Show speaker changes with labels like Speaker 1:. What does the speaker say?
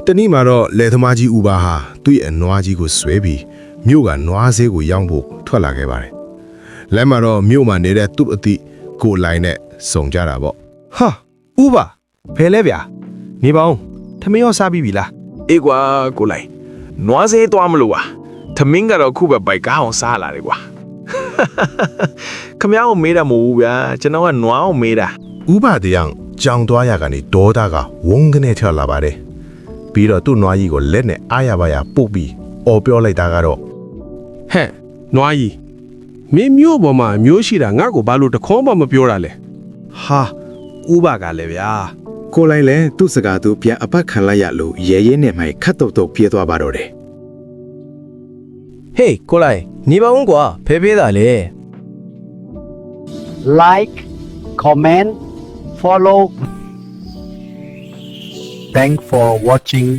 Speaker 1: တနည်းမှာတော့လေသမားကြီးဦးပါဟာသူ့ရဲ့နွားကြီးကိုဆွဲပြီးမြို့ကနွားဈေးကိုရောင်းဖို့ထွက်လာခဲ့ပါတယ်လမ်းမှာတော့မြို့မှာနေတဲ့သူ့အတိကိုလိုင်းနဲ့စုံကြတာပေါ့
Speaker 2: ဟာဥပါဖယ်လဲဗျာနေပါဦးထမင်းရောစားပြီးပြီလား
Speaker 3: အေးကွာကိုလိုက်နွားစေးသွားမလို့ပါသမင်းကတော့ခုပဲပိုက်ကားအောင်စားလာတယ်ကွာခမ ्या ကိုမေးတာမဟုတ်ဘူးဗျာကျွန်တော်ကနွားကိုမေးတာ
Speaker 1: ဥပဒေအောင်ကြောင်သွားရကနေဒေါသကဝုန်းကနေထွက်လာပါတယ်ပြီးတော့သူ့နွားကြီးကိုလက်နဲ့အားရပါရပုတ်ပြီးအော်ပြောလိုက်တာကတော့
Speaker 4: ဟဲ့နွားကြီးမင်းမျိုးပေါ်မှာမျိုးရှိတာငါ့ကိုဘာလို့တခေါမှမပြောတာလဲ
Speaker 2: ဟာဥပါကလည်းဗျာ
Speaker 5: ကိုလိုက်လဲသူ့စကားသူပြန်အပတ်ခံလိုက်ရလို့ရဲရဲနဲ့မှခတ်တုတ်တုတ်ပြေးသွားပါတော့တယ်
Speaker 6: ဟေးကိုလိုက်နေပါဦးကွာဖဲဖဲတာလေ
Speaker 7: like, comment, follow. Thanks for watching.